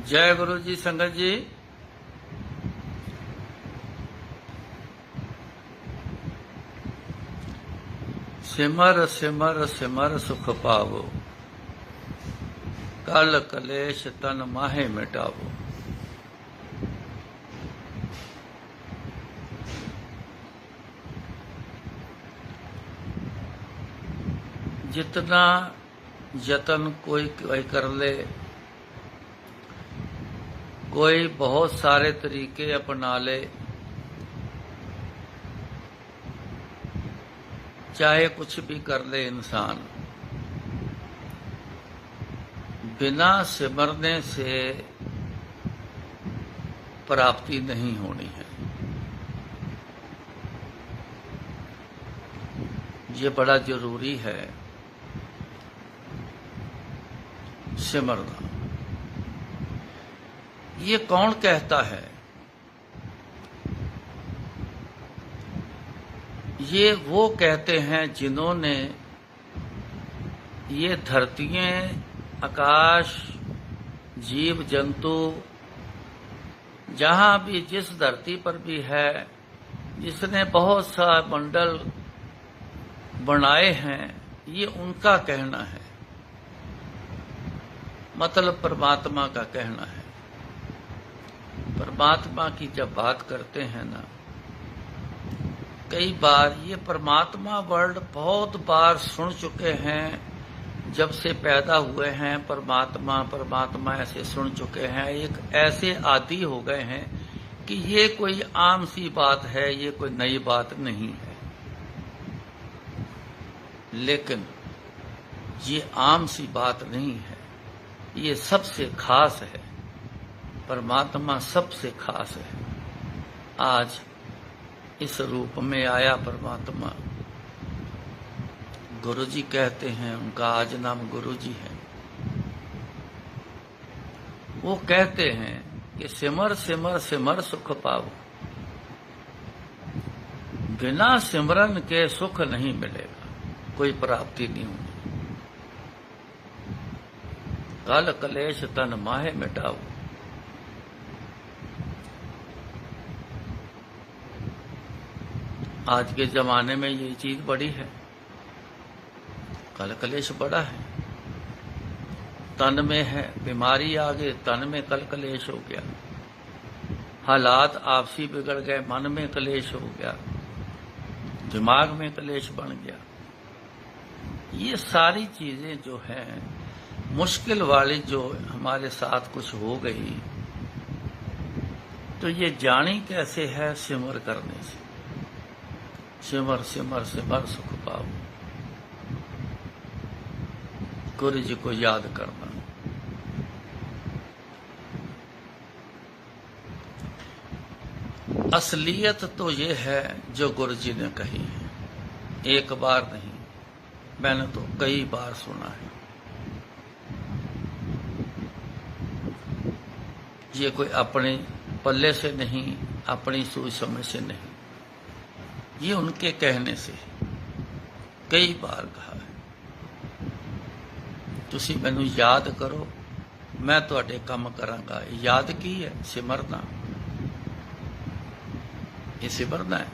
जय गुरु जी। संगत जी, सिमर सिमर सिमर सुख पावो, कल कलेश तन माहे मिटावो। जितना यतन कोई कर ले, कोई बहुत सारे तरीके अपना ले, चाहे कुछ भी कर ले इंसान, बिना सिमरने से प्राप्ति नहीं होनी है। ये बड़ा जरूरी है सिमरना। ये कौन कहता है? ये वो कहते हैं जिन्होंने ये धरतियां, आकाश, जीव जंतु, जहां भी जिस धरती पर भी है, जिसने बहुत सा मंडल बनाए हैं, ये उनका कहना है। मतलब परमात्मा का कहना है। परमात्मा की जब बात करते हैं ना, कई बार ये परमात्मा वर्ड बहुत बार सुन चुके हैं। जब से पैदा हुए हैं परमात्मा परमात्मा ऐसे सुन चुके हैं। एक ऐसे आदी हो गए हैं कि ये कोई आम सी बात है, ये कोई नई बात नहीं है। लेकिन ये आम सी बात नहीं है, ये सबसे खास है। परमात्मा सबसे खास है। आज इस रूप में आया परमात्मा। गुरु जी कहते हैं, उनका आज नाम गुरु जी है। वो कहते हैं कि सिमर सिमर सिमर सुख पाओ, बिना सिमरन के सुख नहीं मिलेगा, कोई प्राप्ति नहीं होगी। कल कलेश तन माहे मिटाओ। आज के जमाने में ये चीज बड़ी है। कल कलेश बड़ा है, तन में है। बीमारी आ गई, तन में कल कलेश हो गया। हालात आपसी बिगड़ गए, मन में कलेश हो गया, दिमाग में कलेश बन गया। ये सारी चीजें जो हैं मुश्किल वाली, जो हमारे साथ कुछ हो गई, तो ये जानी कैसे है? सिमर करने से। सिमर सिमर सिमर सुख पाओ। गुरु जी को याद करना। असलियत तो ये है जो गुरु जी ने कही है। एक बार नहीं, मैंने तो कई बार सुना है। ये कोई अपने पल्ले से नहीं, अपनी सोच समझ से नहीं, ये उनके कहने से कई बार कहा है। तुसी मैनू याद करो, मैं तुहाडे काम करांगा। याद की है? सिमरना। ये सिमरना है।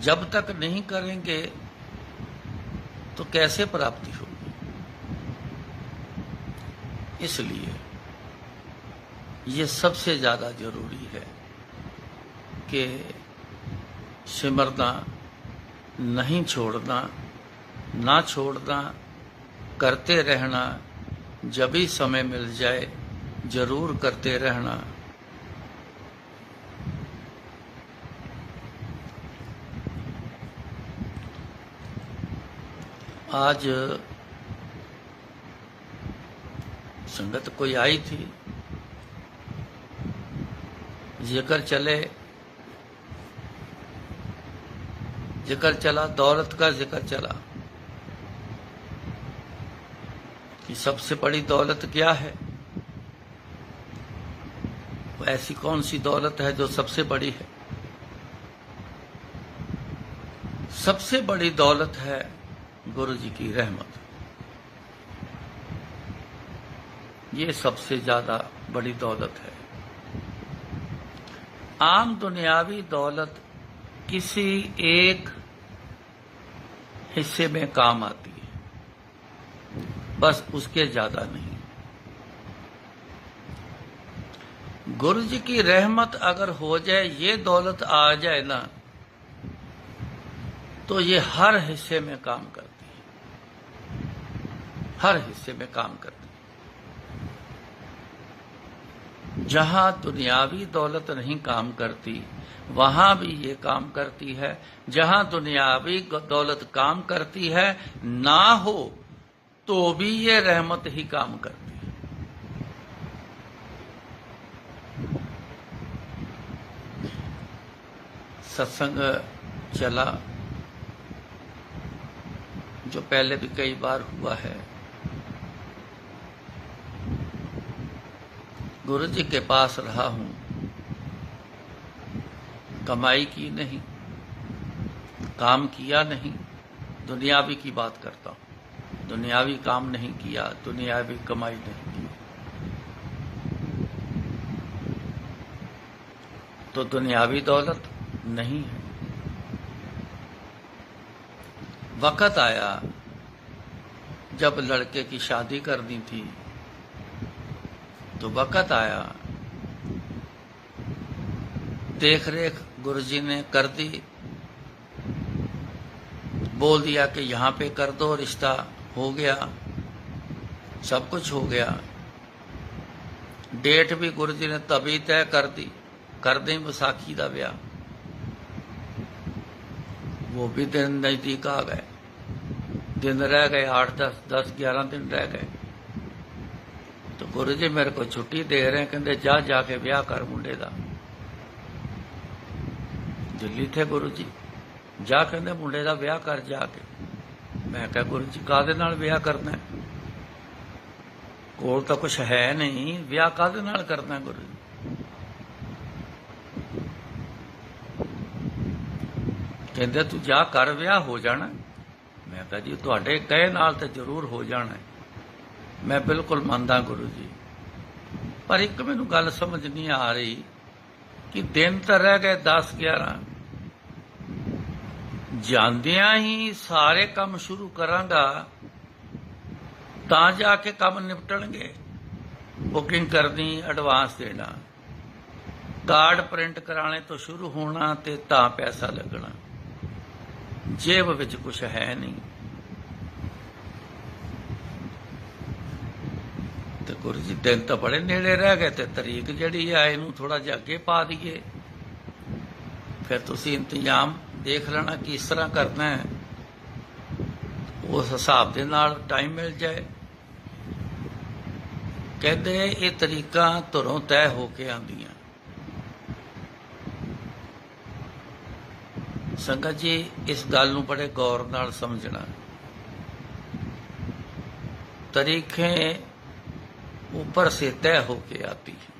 जब तक नहीं करेंगे तो कैसे प्राप्ति होगी? इसलिए ये सबसे ज्यादा जरूरी है कि सिमरना नहीं छोड़ना, ना छोड़ना, करते रहना। जब भी समय मिल जाए जरूर करते रहना। आज संगत कोई आई थी, जिक्र चला, दौलत का जिक्र चला कि सबसे बड़ी दौलत क्या है। ऐसी कौन सी दौलत है जो सबसे बड़ी है? सबसे बड़ी दौलत है गुरु जी की रहमत। ये सबसे ज्यादा बड़ी दौलत है। आम दुनियावी दौलत किसी एक हिस्से में काम आती है, बस उसके ज्यादा नहीं। गुरु जी की रहमत अगर हो जाए, ये दौलत आ जाए ना, तो ये हर हिस्से में काम करती है, हर हिस्से में काम करती है। जहां दुनियावी दौलत नहीं काम करती, वहां भी ये काम करती है। जहां दुनियावी दौलत काम करती है, ना हो तो भी ये रहमत ही काम करती है। सत्संग चला, जो पहले भी कई बार हुआ है। गुरु जी के पास रहा हूं, कमाई की नहीं, काम किया नहीं, दुनियावी की बात करता हूं। दुनियावी काम नहीं किया, दुनियावी कमाई नहीं की, तो दुनियावी दौलत नहीं है। वक्त आया जब लड़के की शादी करनी थी, तो वक्त आया, देख रेख गुरुजी ने कर दी, बोल दिया कि यहां पे कर दो, रिश्ता हो गया, सब कुछ हो गया। डेट भी गुरुजी ने तभी तय कर दी, कर दें विसाखी का ब्याह। वो भी दिन नजदीक आ गए, दिन रह गए 8, 10, 11 दिन रह गए। तो गुरु जी मेरे को छुट्टी दे रहे हैं, कहते जा जाके ब्याह कर मुंडे दा। दिल्ली थे गुरु जी, जा कहते मुंडे दा ब्याह कर जाके। मैं कहा गुरु जी काहदे नाल ब्याह करना है, कोल तो कुछ है नहीं, ब्याह काहदे नाल करना है गुरु जी। कहते तू जा कर, ब्याह हो जाना। मैं कहा जी तुहाडे कहे नाल तो जरूर हो जाना है, मैं बिल्कुल मानदा गुरु जी। पर एक मैनू गल समझ नहीं आ रही कि दिन तो रह गए 10, 11, जांदियां ही सारे काम शुरू करांगा तां जाके काम निपटणगे। बुकिंग करनी, एडवांस देना, कार्ड प्रिंट कराने तो शुरू होना ते तां पैसा लगना, जेब विच कुछ है नहीं। तो गुरु जी दिन तो बड़े नेड़े रह गए, ते तरीक जिहड़ी है इनू थोड़ा जिहा अगे पा दईए, फिर तुसीं इंतजाम देख लेना किस तरह करना है, उस हिसाब दे नाल टाइम मिल जाए। कहते ये तरीका धुरों तय होके आंदियां। संगत जी इस गल नूं बड़े गौर नाल समझना। तरीकें ऊपर से तय होके आती है,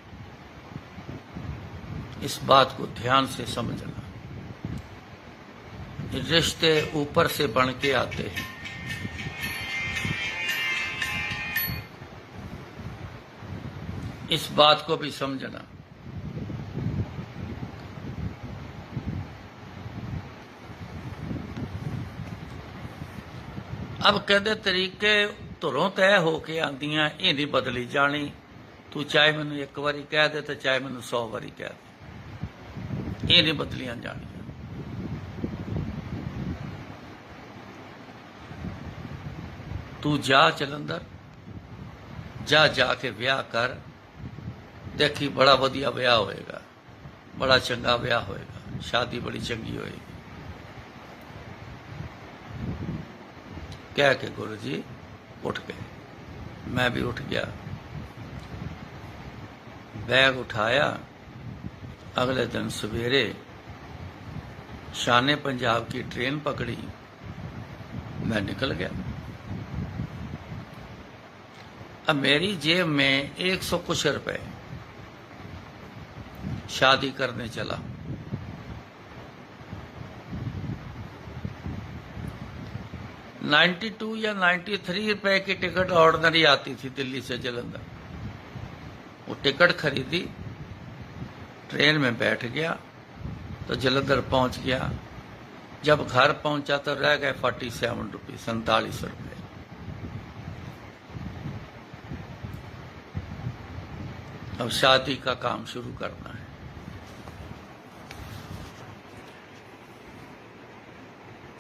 इस बात को ध्यान से समझना। रिश्ते ऊपर से बन के आते हैं, इस बात को भी समझना। अब कहते तरीके धुरों तय होके आंदियां, ये नहीं बदली जानी। तू चाहे मैनू एक बारी कह दे तो चाहे मैनू 100 बारी कह दे, ये नहीं बदलियां जानियां। तू जा जलंधर, जा जाके ब्याह कर, देखी बड़ा वधिया ब्याह होएगा, बड़ा चंगा ब्याह होएगा, शादी बड़ी चंगी होएगी। कह के गुरु जी उठ गए, मैं भी उठ गया, बैग उठाया। अगले दिन सवेरे शान पंजाब की ट्रेन पकड़ी, मैं निकल गया। अब मेरी जेब में 100 कुछ रुपए, शादी करने चला। $92 या $93 की टिकट ऑर्डिनरी आती थी दिल्ली से जलंधर। वो टिकट खरीदी, ट्रेन में बैठ गया तो जलंधर पहुंच गया। जब घर पहुंचा तो रह गए 47 रुपये, 47 रुपये। अब शादी का काम शुरू करना है।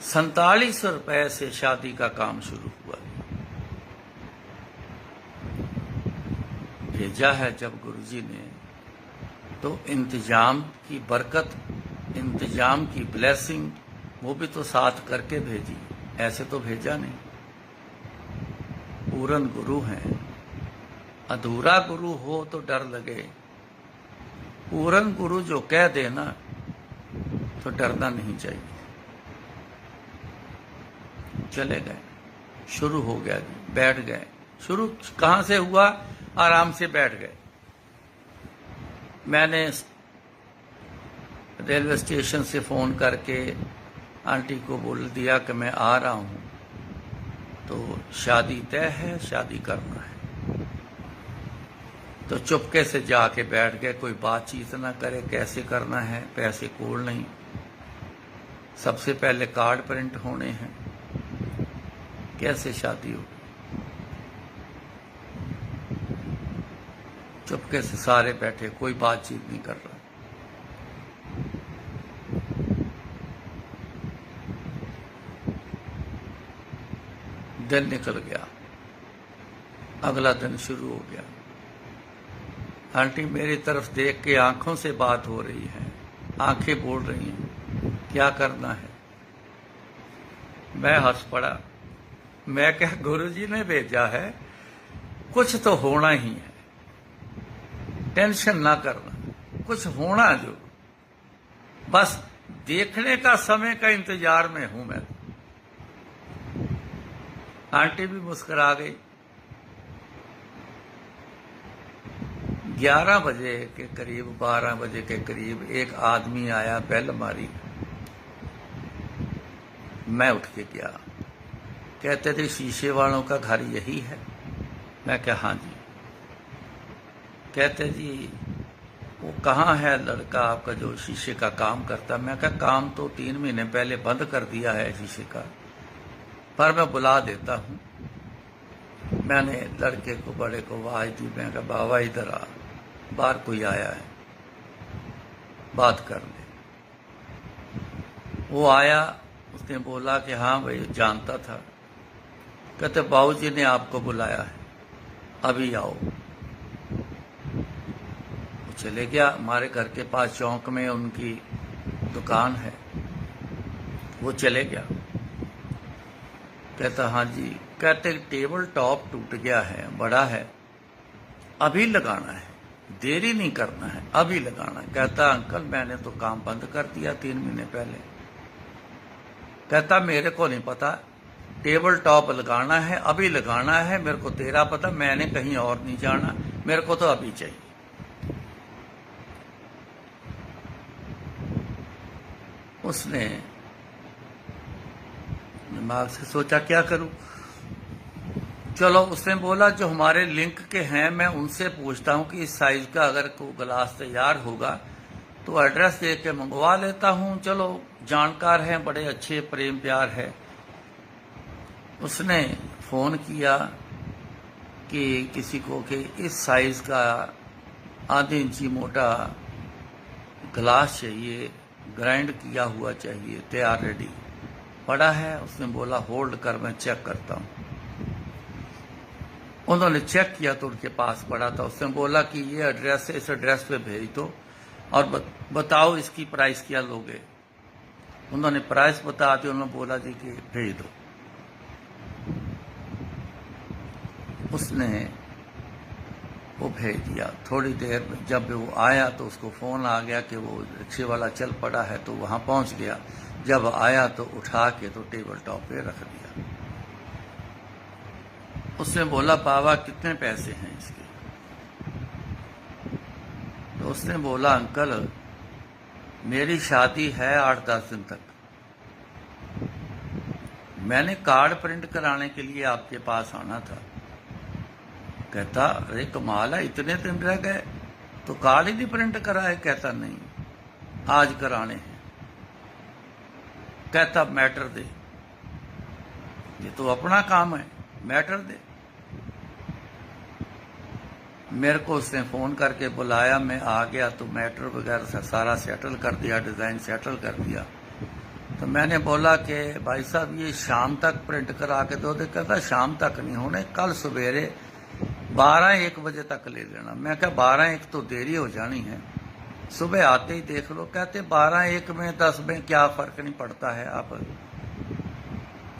₹47 से शादी का काम शुरू हुआ। भेजा है जब गुरुजी ने, तो इंतजाम की बरकत, इंतजाम की ब्लेसिंग वो भी तो साथ करके भेजी, ऐसे तो भेजा नहीं। पूर्ण गुरु हैं, अधूरा गुरु हो तो डर लगे, पूर्ण गुरु जो कह देना तो डरना नहीं चाहिए। चले गए, शुरू हो गया जी, बैठ गए। शुरू कहां से हुआ? आराम से बैठ गए। मैंने रेलवे स्टेशन से फोन करके आंटी को बोल दिया कि मैं आ रहा हूं, तो शादी तय है, शादी करना है। तो चुपके से जाके बैठ गए, कोई बातचीत ना करे, कैसे करना है, पैसे कोल नहीं। सबसे पहले कार्ड प्रिंट होने हैं, कैसे शादी होगी। चुपके से सारे बैठे, कोई बातचीत नहीं कर रहा। दिन निकल गया, अगला दिन शुरू हो गया। आंटी मेरी तरफ देख के आंखों से बात हो रही है, आंखें बोल रही हैं, क्या करना है। मैं हंस पड़ा। मैं क्या, गुरुजी ने भेजा है, कुछ तो होना ही है, टेंशन ना करना, कुछ होना जो, बस देखने का समय का इंतजार में हूं मैं। आंटी भी मुस्कुरा गई। 11 बजे के करीब, 12 बजे के करीब एक आदमी आया, बेल मारी। मैं उठ के गया। कहते थे शीशे वालों का घर यही है? मैं क्या, हाँ जी। कहते जी वो कहाँ है लड़का आपका जो शीशे का काम करता? मैं क्या, काम तो 3 महीने पहले बंद कर दिया है शीशे का, पर मैं बुला देता हूँ। मैंने लड़के को, बड़े को आवाज दी। मैं कहा बाबा इधर आ, बाहर कोई आया है, बात कर ले। वो आया, उसने बोला कि हाँ भाई जानता था। कहते बाबूजी ने आपको बुलाया है, अभी आओ। वो चले गया। हमारे घर के पास चौक में उनकी दुकान है, वो चले गया। कहता हाँ जी। कहते टेबल टॉप टूट गया है, बड़ा है, अभी लगाना है, देरी नहीं करना है, अभी लगाना है। कहता अंकल मैंने तो काम बंद कर दिया 3 महीने पहले। कहता मेरे को नहीं पता, टेबल टॉप लगाना है, अभी लगाना है, मेरे को तेरा पता, मैंने कहीं और नहीं जाना, मेरे को तो अभी चाहिए। उसने दिमाग से सोचा क्या करूं। चलो, उसने बोला जो हमारे लिंक के हैं मैं उनसे पूछता हूं कि इस साइज का अगर कोई गिलास तैयार होगा तो एड्रेस दे के मंगवा लेता हूं। चलो जानकार हैं, बड़े अच्छे, प्रेम प्यार है। उसने फोन किया कि किसी को कि इस साइज का आधे इंची मोटा गिलास चाहिए, ग्राइंड किया हुआ चाहिए, तैयार रेडी पड़ा है। उसने बोला होल्ड कर, मैं चेक करता हूं। उन्होंने चेक किया तो उनके पास पड़ा था। उसने बोला कि ये एड्रेस है, इस एड्रेस पे भेज दो और बताओ इसकी प्राइस क्या लोगे। उन्होंने प्राइस बता दी। उन्होंने बोला जी कि भेज दो। उसने वो भेज दिया। थोड़ी देर में जब वो आया तो उसको फोन आ गया कि वो रिक्शे वाला चल पड़ा है, तो वहां पहुंच गया। जब आया तो उठा के तो टेबल टॉप पे रख दिया। उसने बोला बाबा कितने पैसे हैं इसके? तो उसने बोला अंकल मेरी शादी है 8-10 दिन तक, मैंने कार्ड प्रिंट कराने के लिए आपके पास आना था, कहता अरे कमाल है, इतने दिन रह गए तो कार्ड ही नहीं प्रिंट कराए? कहता नहीं, आज कराने हैं। कहता मैटर दे, ये तो अपना काम है, मैटर दे। मेरे को उसने फोन करके बुलाया, मैं आ गया तो मैटर वगैरह सारा सेटल कर दिया, डिजाइन सेटल कर दिया। तो मैंने बोला कि भाई साहब ये शाम तक प्रिंट करा के दो। कहता शाम तक नहीं होने, कल सवेरे 12-1 बजे तक ले लेना। मैं कहा 12-1 तो देरी हो जानी है, सुबह आते ही देख लो। कहते 12-1 में 10 में क्या फर्क नहीं पड़ता है, आप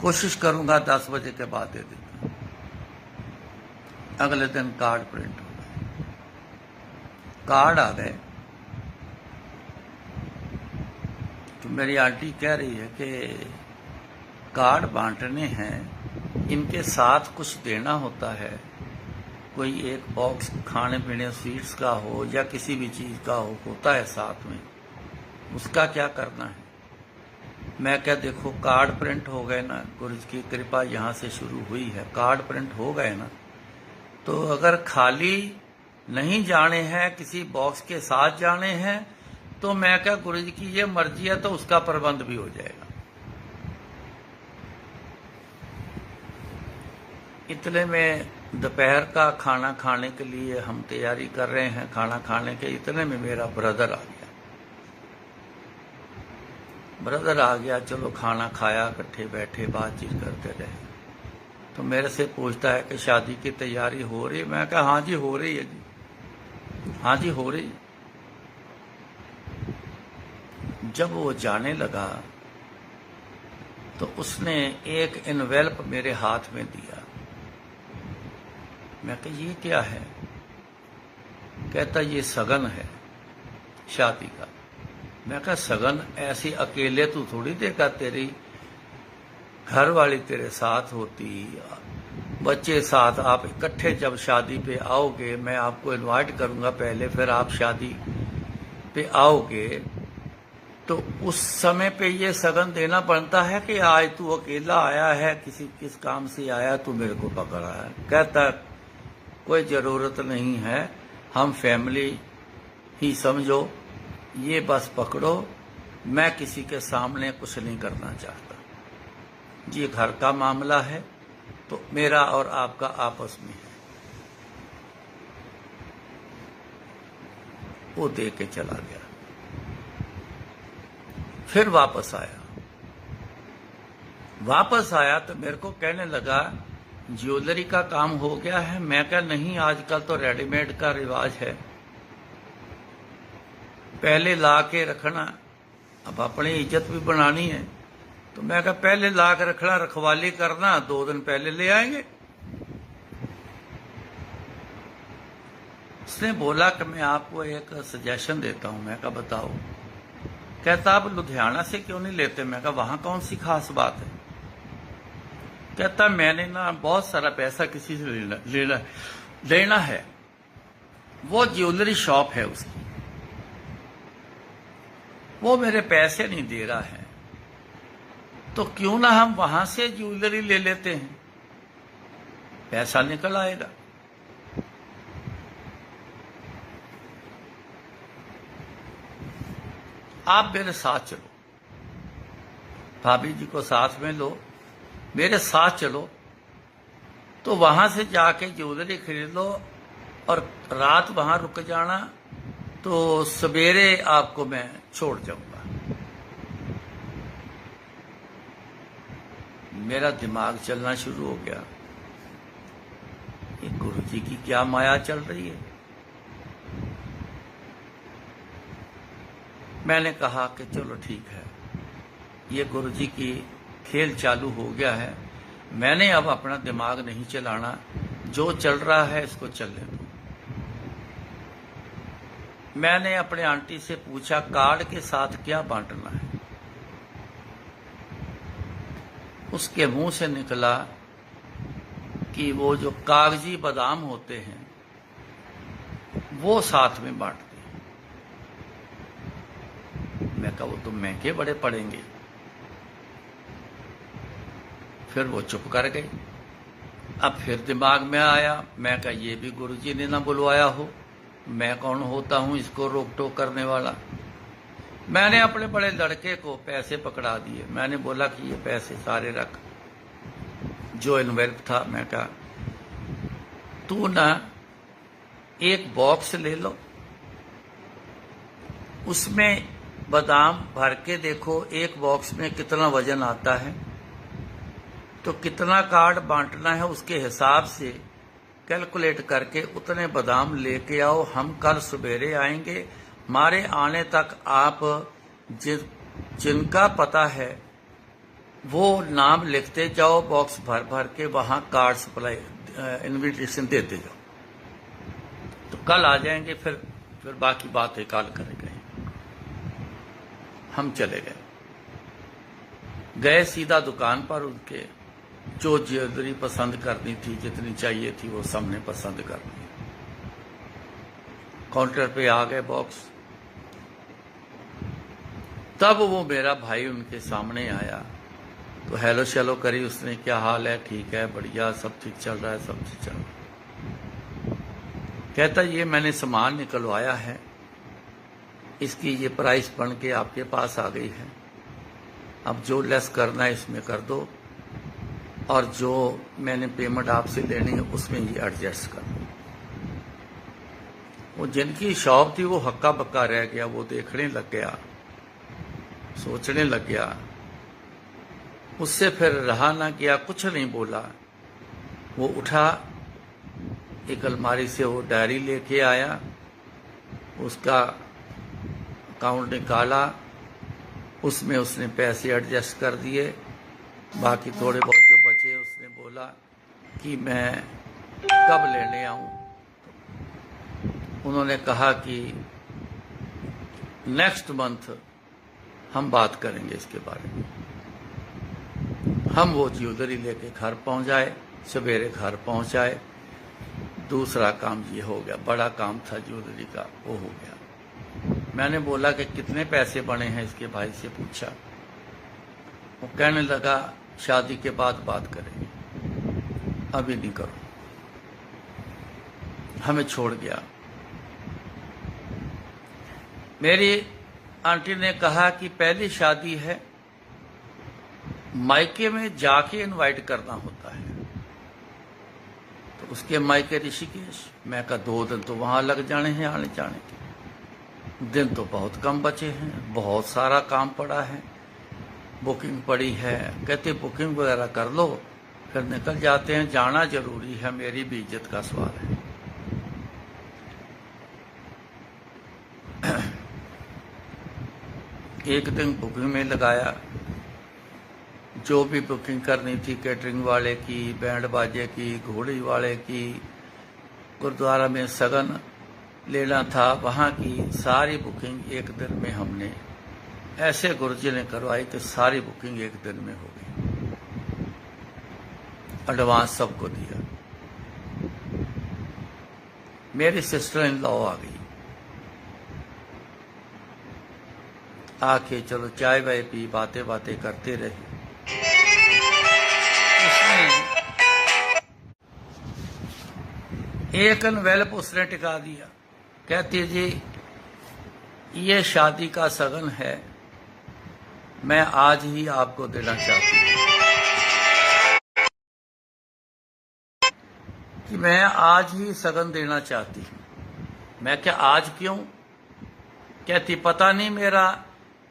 कोशिश करूंगा 10 बजे के बाद दे देता। अगले दिन कार्ड प्रिंट हो गए, कार्ड आ गए। तो मेरी आंटी कह रही है कि कार्ड बांटने हैं, इनके साथ कुछ देना होता है, कोई एक बॉक्स खाने पीने स्वीट्स का हो या किसी भी चीज का हो, होता है साथ में, उसका क्या करना है? मैं क्या, देखो कार्ड प्रिंट हो गए ना, गुरु की कृपा यहाँ से शुरू हुई है, कार्ड प्रिंट हो गए ना, तो अगर खाली नहीं जाने हैं, किसी बॉक्स के साथ जाने हैं, तो मैं क्या, गुरु जी की ये मर्जी है, तो उसका प्रबंध भी हो जाएगा। इतने में दोपहर का खाना खाने के लिए हम तैयारी कर रहे हैं, खाना खाने के, इतने में मेरा ब्रदर आ गया। ब्रदर आ गया, चलो खाना खाया, इकट्ठे बैठे बातचीत करते रहे। तो मेरे से पूछता है कि शादी की तैयारी हो रही है? मैं कहा हाँ जी हो रही है जी, हाँ जी हो रही। जब वो जाने लगा तो उसने एक एनवेल्प मेरे हाथ में दिया। मैं कहा ये क्या है? कहता ये सगन है शादी का। मैं कहा सगन ऐसी अकेले तू थोड़ी देगा, तेरी घर वाली तेरे साथ होती, बच्चे साथ, आप इकट्ठे जब शादी पे आओगे, मैं आपको इनवाइट करूंगा पहले, फिर आप शादी पे आओगे, तो उस समय पे ये सगन देना बनता है कि आज तू अकेला आया है, किस काम से आया, तू मेरे को पकड़ा है। कहता कोई जरूरत नहीं है, हम फैमिली ही समझो, ये बस पकड़ो, मैं किसी के सामने कुछ नहीं करना चाहता, ये घर का मामला है, तो मेरा और आपका आपस में है। वो दे के चला गया। फिर वापस आया तो मेरे को कहने लगा ज्वेलरी का काम हो गया है? मैं कहा नहीं, आजकल तो रेडीमेड का रिवाज है, पहले ला के रखना, अब अपनी इज्जत भी बनानी है। तो मैं कहा पहले ला के रखना, रखवाली करना, 2 दिन पहले ले आएंगे। उसने बोला कि मैं आपको एक सजेशन देता हूं। मैं कहा बताओ। कहता आप लुधियाना से क्यों नहीं लेते? मैं कहा वहां कौन सी खास बात है? कहता मैंने ना बहुत सारा पैसा किसी से लेना है, वो ज्वेलरी शॉप है उसकी, वो मेरे पैसे नहीं दे रहा है, तो क्यों ना हम वहां से ज्वेलरी ले लेते हैं, पैसा निकल आएगा। आप मेरे साथ चलो, भाभी जी को साथ में लो, मेरे साथ चलो, तो वहां से जाके ज्वेलरी खरीद लो और रात वहां रुक जाना, तो सवेरे आपको मैं छोड़ जाऊंगा। मेरा दिमाग चलना शुरू हो गया, ये गुरुजी की क्या माया चल रही है। मैंने कहा कि चलो ठीक है, ये गुरुजी की खेल चालू हो गया है, मैंने अब अपना दिमाग नहीं चलाना, जो चल रहा है इसको चलने दो। मैंने अपने आंटी से पूछा कार्ड के साथ क्या बांटना है? उसके मुंह से निकला कि वो जो कागजी बादाम होते हैं वो साथ में बांटते हैं। मैं कहा वो तो महंगे बड़े पड़ेंगे। फिर वो चुप कर गई। अब फिर दिमाग में आया, मैं कहा ये भी गुरुजी ने ना बुलवाया हो, मैं कौन होता हूं इसको रोक टोक करने वाला। मैंने अपने बड़े लड़के को पैसे पकड़ा दिए। मैंने बोला कि ये पैसे सारे रख, जो इन्वेल्व था। मैं कहा तू ना एक बॉक्स ले लो, उसमें बादाम भर के देखो एक बॉक्स में कितना वजन आता है, तो कितना कार्ड बांटना है उसके हिसाब से कैलकुलेट करके उतने बादाम लेके आओ। हम कल सवेरे आएंगे, हमारे आने तक आप जिनका पता है वो नाम लिखते जाओ, बॉक्स भर भर के वहां कार्ड सप्लाई इनविटेशन देते जाओ। तो कल आ जाएंगे, फिर बाकी बातें कल करेंगे। हम चले गए सीधा दुकान पर। उनके जो ज्वेलरी पसंद करनी थी, जितनी चाहिए थी, वो सबने पसंद कर ली। काउंटर पे आ गए बॉक्स, तब वो मेरा भाई उनके सामने आया तो हेलो शेलो करी उसने, क्या हाल है, ठीक है, बढ़िया, सब ठीक चल रहा है, सब ठीक चल रहा है। कहता ये मैंने सामान निकलवाया है, इसकी ये प्राइस बन के आपके पास आ गई है, अब जो लेस करना है इसमें कर दो, और जो मैंने पेमेंट आपसे लेनी है उसमें ये एडजस्ट कर दो। वो जिनकी शॉप थी वो हक्का बक्का रह गया। वो देखने लग गया, सोचने लग गया, उससे फिर रहा ना गया, कुछ नहीं बोला। वो उठा, एक अलमारी से वो डायरी लेके आया, उसका अकाउंट निकाला, उसमें उसने पैसे एडजस्ट कर दिए, बाकी थोड़े बहुत जो बचे उसने बोला कि मैं कब लेने आऊं। उन्होंने कहा कि नेक्स्ट मंथ हम बात करेंगे इसके बारे में। हम वो ज्वेलरी लेके घर पहुंच जाए, सवेरे घर पहुंचाए। दूसरा काम ये हो गया, बड़ा काम था ज्वेलरी का, वो हो गया। मैंने बोला कि कितने पैसे बने हैं, इसके भाई से पूछा। वो कहने लगा शादी के बाद बात करेंगे, अभी नहीं करो। हमें छोड़ गया। मेरी आंटी ने कहा कि पहली शादी है, मायके में जाके इनवाइट करना होता है। तो उसके मायके ऋषिकेश। मैं कहा 2 दिन तो वहां लग जाने हैं आने जाने के, दिन तो बहुत कम बचे हैं, बहुत सारा काम पड़ा है, बुकिंग पड़ी है। कहते बुकिंग वगैरह कर लो, फिर निकल जाते हैं, जाना जरूरी है, मेरी भी इज्जत का सवाल है। एक दिन बुकिंग में लगाया, जो भी बुकिंग करनी थी, कैटरिंग वाले की, बैंड बाजे की, घोड़ी वाले की, गुरुद्वारा में सगन लेना था वहां की, सारी बुकिंग एक दिन में हमने ऐसे गुरुजी ने करवाई कि सारी बुकिंग एक दिन में हो गई। एडवांस सबको दिया। मेरी सिस्टर इन लॉ आ गई, आके चलो चाय वाय पी, बातें बातें करते रहे। एक एनवेलप उसने टिका दिया, कहती जी ये शादी का सगन है, मैं आज ही आपको देना चाहती हूं, कि मैं आज ही सगन देना चाहती हूं। मैं क्या आज क्यों? कहती पता नहीं, मेरा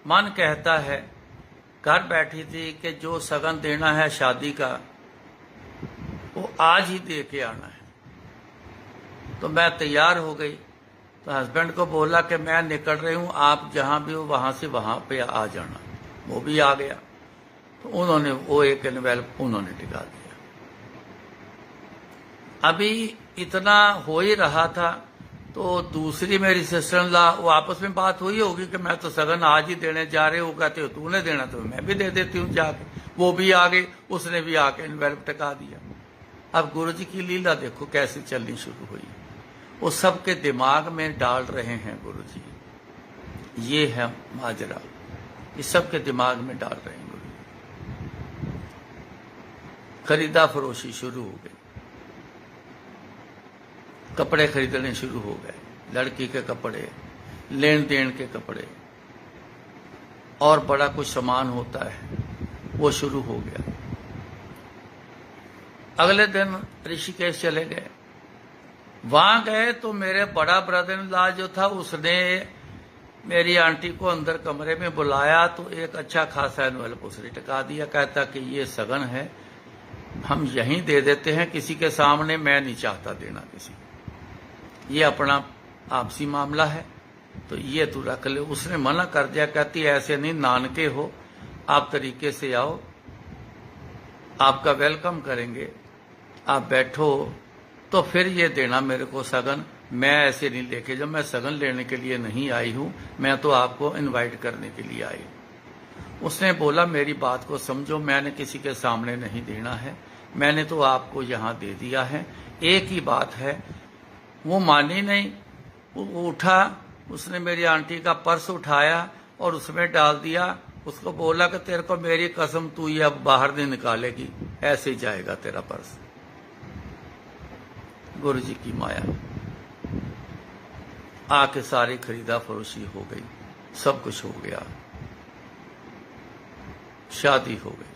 मन कहता है। घर बैठी थी कि जो सगन देना है शादी का वो आज ही दे के आना है। तो मैं तैयार हो गई, तो हस्बैंड को बोला कि मैं निकल रही हूं, आप जहां भी हो वहां से वहां पे आ जाना। वो भी आ गया। तो उन्होंने वो एक एनवेलप उन्होंने टिका दिया। अभी इतना हो ही रहा था तो दूसरी मेरी सिस्टर इन लॉ, वो आपस में बात हुई होगी कि मैं तो सगन आज ही देने जा रहे हो, कहते हो तूने देना तो मैं भी दे देती हूँ जाके। वो भी आ गई, उसने भी आके एनवेलप टिका दिया। अब गुरुजी की लीला देखो कैसे चलनी शुरू हुई। वो सबके दिमाग में डाल रहे हैं गुरुजी, ये है माजरा, ये सबके दिमाग में डाल रहे हैं गुरुजी। खरीदा फरोशी शुरू हो गई। कपड़े खरीदने शुरू हो गए, लड़की के कपड़े, लेन देन के कपड़े, और बड़ा कुछ सामान होता है वो शुरू हो गया। अगले दिन ऋषिकेश चले गए। वहां गए तो मेरे बड़ा ब्रदर इन लॉ जो था उसने मेरी आंटी को अंदर कमरे में बुलाया तो एक अच्छा खासा एनवेलप उसने टका दिया। कहता कि ये सगन है, हम यहीं दे देते हैं, किसी के सामने मैं नहीं चाहता देना किसी को, ये अपना आपसी मामला है, तो ये तू रख ले। उसने मना कर दिया, कहती ऐसे नहीं, नानके हो आप, तरीके से आओ, आपका वेलकम करेंगे, आप बैठो तो फिर ये देना मेरे को सगन। मैं ऐसे नहीं लेके, जब मैं सगन लेने के लिए नहीं आई हूं, मैं तो आपको इनवाइट करने के लिए आई। उसने बोला मेरी बात को समझो, मैंने किसी के सामने नहीं देना है, मैंने तो आपको यहां दे दिया है, एक ही बात है। वो मानी नहीं, वो उठा, उसने मेरी आंटी का पर्स उठाया और उसमें डाल दिया। उसको बोला कि तेरे को मेरी कसम, तू ये अब बाहर नहीं निकालेगी, ऐसे ही जाएगा तेरा पर्स। गुरु जी की माया, आके सारी खरीदा फरोशी हो गई, सब कुछ हो गया, शादी हो गई।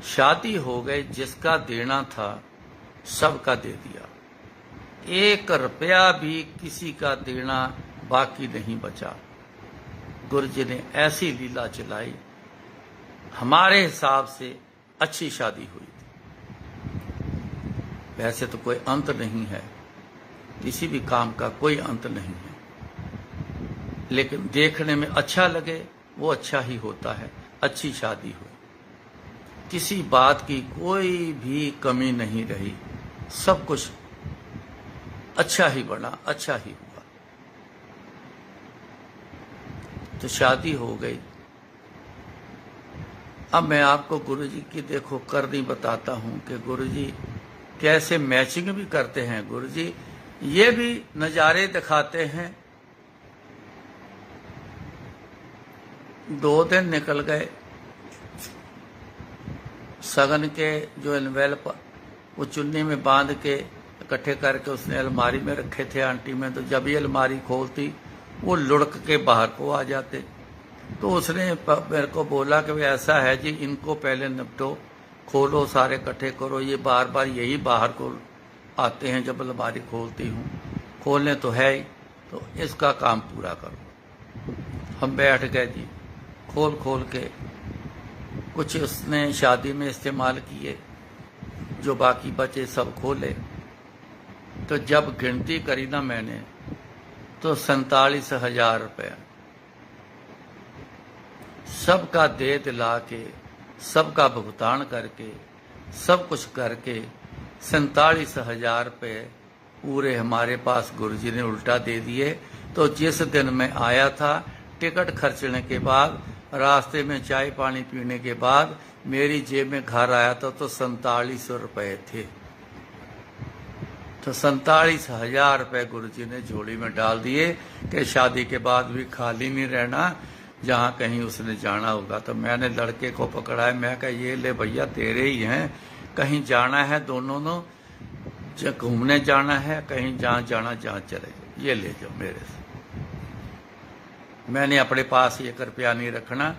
शादी हो गई, जिसका देना था सबका दे दिया, 1 रुपया भी किसी का देना बाकी नहीं बचा। गुरु जी ने ऐसी लीला चलाई, हमारे हिसाब से अच्छी शादी हुई थी। वैसे तो कोई अंत नहीं है, किसी भी काम का कोई अंत नहीं है, लेकिन देखने में अच्छा लगे वो अच्छा ही होता है। अच्छी शादी हुई, किसी बात की कोई भी कमी नहीं रही, सब कुछ अच्छा ही बना, अच्छा ही हुआ। तो शादी हो गई। अब मैं आपको गुरुजी की देखो करनी बताता हूं कि गुरुजी कैसे मैचिंग भी करते हैं। गुरुजी ये भी नजारे दिखाते हैं। 2 दिन निकल गए, सगन के जो एनवेलप वो चुन्नी में बांध के इकट्ठे करके उसने अलमारी में रखे थे आंटी में। तो जब ये अलमारी खोलती वो लुढ़क के बाहर को आ जाते। तो उसने मेरे को बोला कि ऐसा है जी, इनको पहले निपटो, खोलो, सारे इकट्ठे करो, ये बार बार यही बाहर को आते हैं जब अलमारी खोलती हूँ, खोलने तो है ही, तो इसका काम पूरा करो। हम बैठ गए जी, खोल खोल के कुछ उसने शादी में इस्तेमाल किए, जो बाकी बचे सब खोले। तो जब गिनती करी ना मैंने, तो 47,000 रुपया सबका दे दिला के, सबका भुगतान करके, सब कुछ करके 47,000 रुपये पूरे हमारे पास गुरुजी ने उल्टा दे दिए। तो जिस दिन मैं आया था, टिकट खर्चने के बाद, रास्ते में चाय पानी पीने के बाद मेरी जेब में घर आया था तो 4700 रुपये थे। तो 47,000 रुपये गुरुजी ने झोली में डाल दिए कि शादी के बाद भी खाली नहीं रहना, जहाँ कहीं उसने जाना होगा। तो मैंने लड़के को पकड़ा है, मैं कहा ये ले भैया तेरे ही हैं, कहीं जाना है दोनों ने, घूमने जाना है, कहीं जहाँ जाना जहाँ चले, ये ले जाओ मेरे से। मैंने अपने पास 1 रुपया नहीं रखना,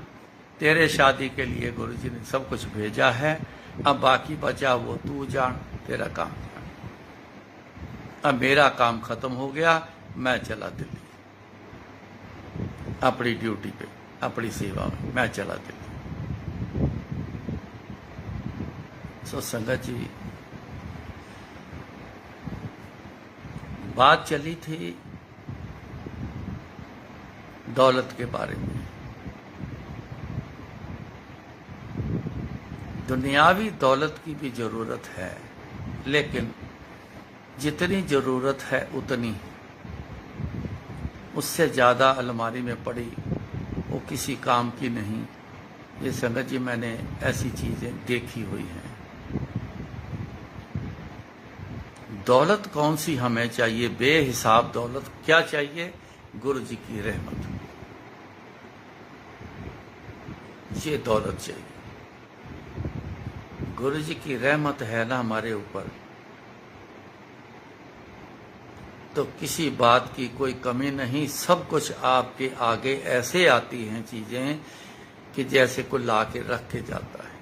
तेरे शादी के लिए गुरुजी ने सब कुछ भेजा है, अब बाकी बचा वो तू जान, तेरा काम जान। अब मेरा काम खत्म हो गया, मैं चला दिल्ली अपनी ड्यूटी पे, अपनी सेवा में मैं चला दिल्ली। सो संगत जी, बात चली थी दौलत के बारे में। दुनियावी दौलत की भी जरूरत है, लेकिन जितनी जरूरत है उतनी, उससे ज्यादा अलमारी में पड़ी वो किसी काम की नहीं। ये संगत जी, मैंने ऐसी चीजें देखी हुई हैं। दौलत कौन सी हमें चाहिए? बेहिसाब दौलत। क्या चाहिए? गुरु जी की रहमत, ये दौलत चाहिए। गुरु जी की रहमत है ना हमारे ऊपर, तो किसी बात की कोई कमी नहीं। सब कुछ आपके आगे ऐसे आती हैं चीजें कि जैसे कोई ला के रख के जाता है।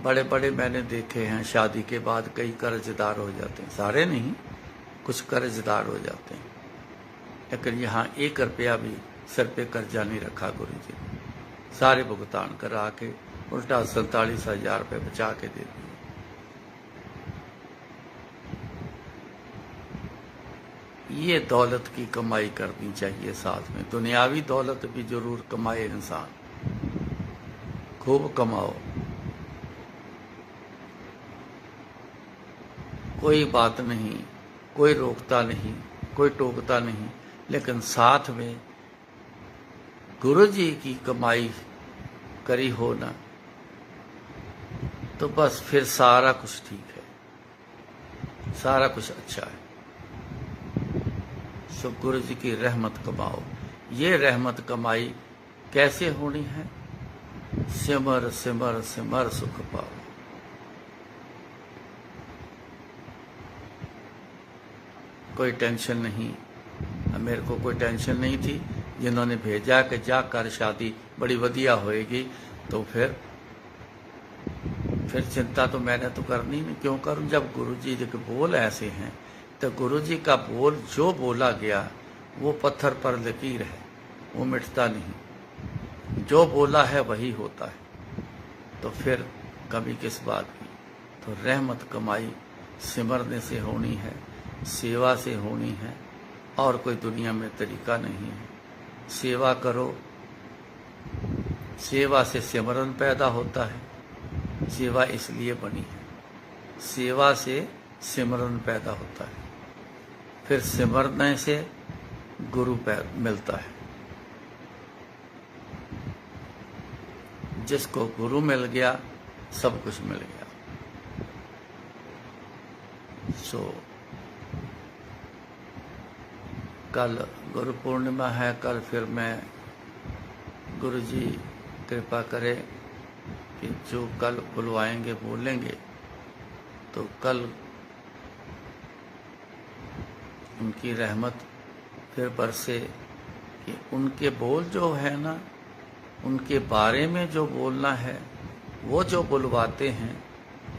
बड़े बड़े मैंने देखे हैं शादी के बाद कई कर्जदार हो जाते हैं, सारे नहीं, कुछ कर्जदार हो जाते हैं, लेकिन यहाँ 1 रुपया भी सिर पे कर्जा नहीं रखा गुरु जी ने, सारे भुगतान करा के उल्टा 47,000 रुपये बचा के दे दिए। ये दौलत की कमाई करनी चाहिए, साथ में दुनियावी दौलत भी जरूर कमाए इंसान, खूब कमाओ, कोई बात नहीं, कोई रोकता नहीं, कोई टोकता नहीं, लेकिन साथ में गुरु जी की कमाई करी हो ना, तो बस फिर सारा कुछ ठीक है, सारा कुछ अच्छा है। सो गुरु जी की रहमत कमाओ। ये रहमत कमाई कैसे होनी है? सिमर सिमर सिमर सुख पाओ। कोई टेंशन नहीं, मेरे को कोई टेंशन नहीं थी। जिन्होंने भेजा कि जा कर शादी बड़ी वधिया होएगी, तो फिर चिंता तो मैंने तो करनी नहीं। क्यों करूं जब गुरु जी के बोल ऐसे हैं? तो गुरु जी का बोल जो बोला गया वो पत्थर पर लकीर है, वो मिटता नहीं। जो बोला है वही होता है, तो फिर कमी किस बात की? तो रहमत कमाई सिमरने से होनी है, सेवा से होनी है, और कोई दुनिया में तरीका नहीं है। सेवा करो, सेवा से सिमरन पैदा होता है। सेवा इसलिए बनी है, सेवा से सिमरन पैदा होता है, फिर सिमरने से गुरु मिलता है। जिसको गुरु मिल गया सब कुछ मिल गया। सो कल गुरु पूर्णिमा है, कल फिर मैं गुरु जी कृपा करे कि जो कल बुलवाएंगे बोलेंगे, तो कल उनकी रहमत फिर बरसे कि उनके बोल जो है ना, उनके बारे में जो बोलना है, वो जो बुलवाते हैं,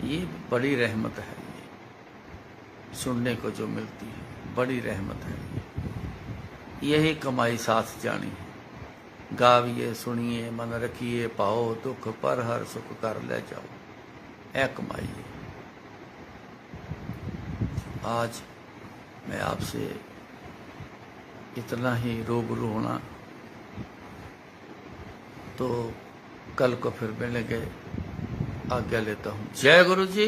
ये बड़ी रहमत है। ये सुनने को जो मिलती है बड़ी रहमत है। यही कमाई साथ जानी है। गाविए सुनिए मन रखिए, पाओ दुख पर हर सुख कर ले जाओ, ऐ कमाई है। आज मैं आपसे इतना ही रूबरू होना, तो कल को फिर मिलेंगे। आज्ञा लेता हूँ। जय गुरु जी।